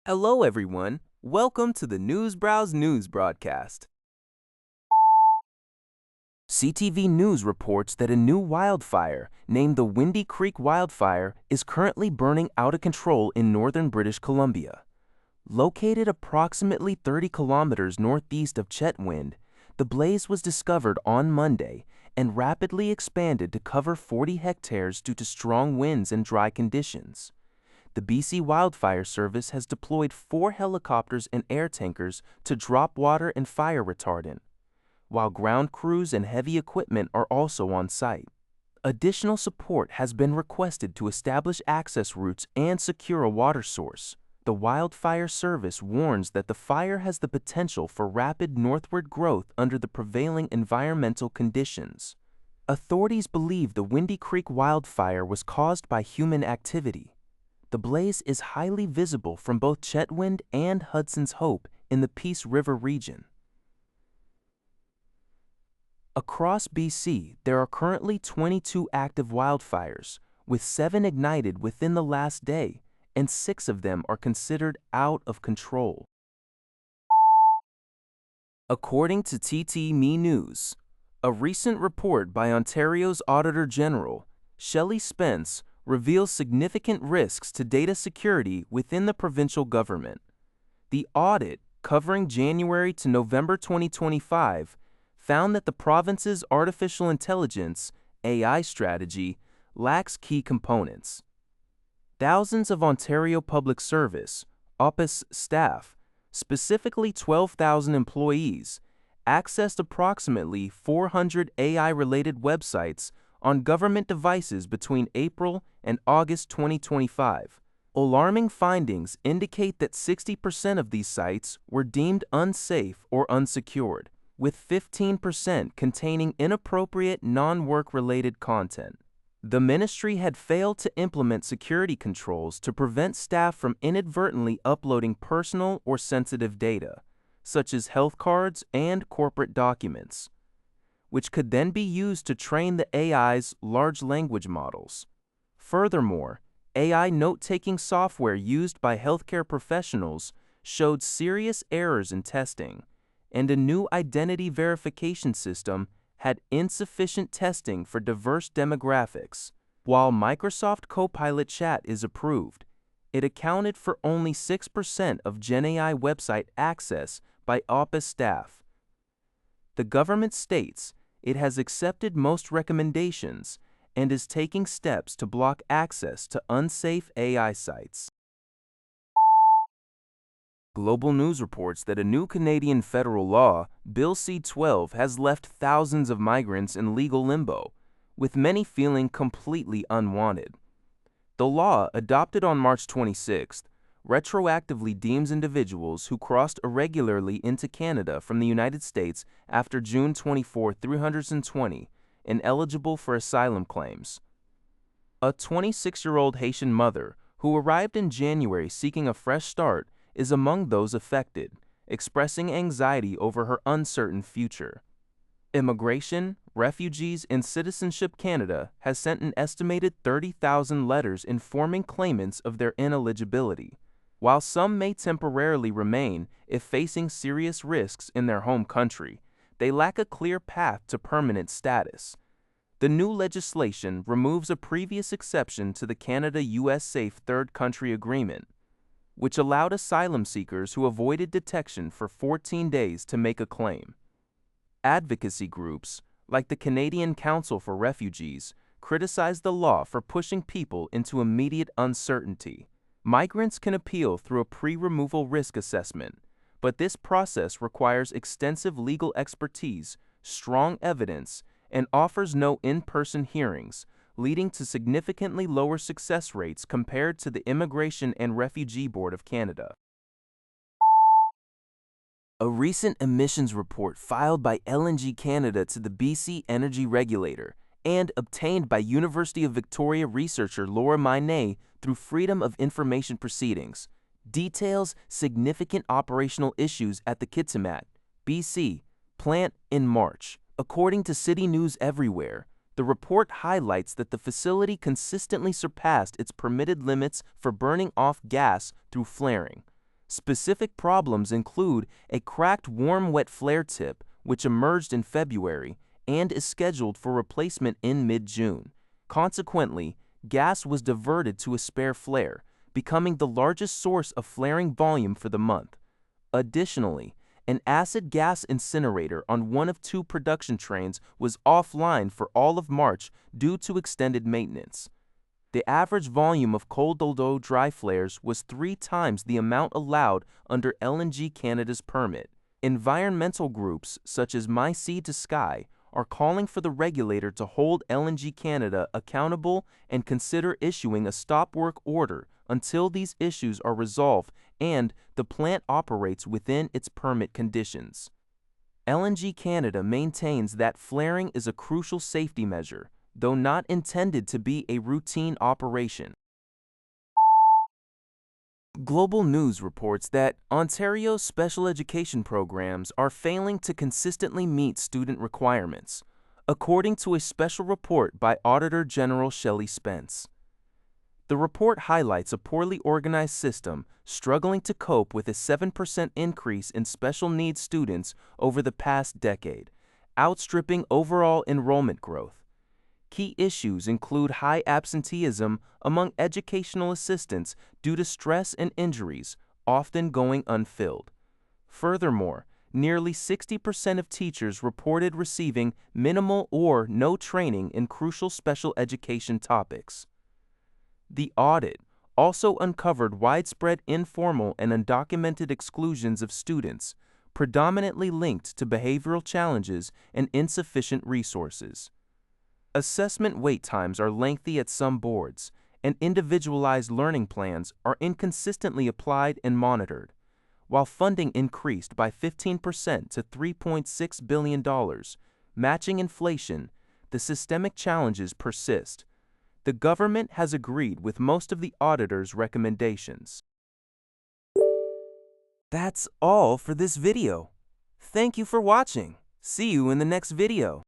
Hello, everyone. Welcome to the News Browse News broadcast. CTV News reports that a new wildfire, named the Windy Creek Wildfire, is currently burning out of control in northern British Columbia. Located approximately 30 kilometers northeast of Chetwynd, the blaze was discovered on Monday and rapidly expanded to cover 40 hectares due to strong winds and dry conditions. The BC Wildfire Service has deployed 4 helicopters and air tankers to drop water and fire retardant, while ground crews and heavy equipment are also on site. Additional support has been requested to establish access routes and secure a water source. The Wildfire Service warns that the fire has the potential for rapid northward growth under the prevailing environmental conditions. Authorities believe the Windy Creek wildfire was caused by human activity. The blaze is highly visible from both Chetwynd and Hudson's Hope in the Peace River region. Across BC, there are currently 22 active wildfires, with 7 ignited within the last day, and 6 of them are considered out of control. According to TTME News, a recent report by Ontario's Auditor General, Shelley Spence, reveals significant risks to data security within the provincial government. The audit, covering January to November 2025, found that the province's artificial intelligence (AI) strategy lacks key components. Thousands of Ontario Public Service (OPIS) staff, specifically 12,000 employees, accessed approximately 400 AI-related websites on government devices between April and August 2025. Alarming findings indicate that 60% of these sites were deemed unsafe or unsecured, with 15% containing inappropriate non-work-related content. The ministry had failed to implement security controls to prevent staff from inadvertently uploading personal or sensitive data, such as health cards and corporate documents, which could then be used to train the AI's large language models. Furthermore, AI note-taking software used by healthcare professionals showed serious errors in testing, and a new identity verification system had insufficient testing for diverse demographics. While Microsoft Copilot Chat is approved, it accounted for only 6% of GenAI website access by OPIS staff. The government states it has accepted most recommendations and is taking steps to block access to unsafe AI sites. Global News reports that a new Canadian federal law, Bill C-12, has left thousands of migrants in legal limbo, with many feeling completely unwanted. The law, adopted on March 26th, retroactively deems individuals who crossed irregularly into Canada from the United States after June 24, 320, ineligible for asylum claims. A 26-year-old Haitian mother who arrived in January seeking a fresh start is among those affected, expressing anxiety over her uncertain future. Immigration, Refugees, and Citizenship Canada has sent an estimated 30,000 letters informing claimants of their ineligibility. While some may temporarily remain if facing serious risks in their home country, they lack a clear path to permanent status. The new legislation removes a previous exception to the Canada-US Safe Third Country Agreement, which allowed asylum seekers who avoided detection for 14 days to make a claim. Advocacy groups, like the Canadian Council for Refugees, criticize the law for pushing people into immediate uncertainty. Migrants can appeal through a pre-removal risk assessment, but this process requires extensive legal expertise, strong evidence, and offers no in-person hearings, leading to significantly lower success rates compared to the Immigration and Refugee Board of Canada. A recent emissions report filed by LNG Canada to the BC Energy Regulator and obtained by University of Victoria researcher Laura Mainet through Freedom of Information proceedings details significant operational issues at the Kitimat, BC, plant in March. According to City News Everywhere, the report highlights that the facility consistently surpassed its permitted limits for burning off gas through flaring, Specific problems include a cracked warm-wet flare tip, which emerged in February and is scheduled for replacement in mid-June. Consequently, gas was diverted to a spare flare, becoming the largest source of flaring volume for the month. Additionally, an acid gas incinerator on one of two production trains was offline for all of March due to extended maintenance. The average volume of cold-oil dry flares was 3 times the amount allowed under LNG Canada's permit. Environmental groups such as My Sea to Sky are calling for the regulator to hold LNG Canada accountable and consider issuing a stop work order until these issues are resolved and the plant operates within its permit conditions. LNG Canada maintains that flaring is a crucial safety measure, though not intended to be a routine operation. Global News reports that Ontario's special education programs are failing to consistently meet student requirements, according to a special report by Auditor General Shelley Spence. The report highlights a poorly organized system struggling to cope with a 7% increase in special needs students over the past decade, outstripping overall enrollment growth. Key issues include high absenteeism among educational assistants due to stress and injuries, often going unfilled. Furthermore, nearly 60% of teachers reported receiving minimal or no training in crucial special education topics. The audit also uncovered widespread informal and undocumented exclusions of students, predominantly linked to behavioral challenges and insufficient resources. Assessment wait times are lengthy at some boards, and individualized learning plans are inconsistently applied and monitored. While funding increased by 15% to $3.6 billion, matching inflation, the systemic challenges persist. The government has agreed with most of the auditor's recommendations. That's all for this video. Thank you for watching. See you in the next video.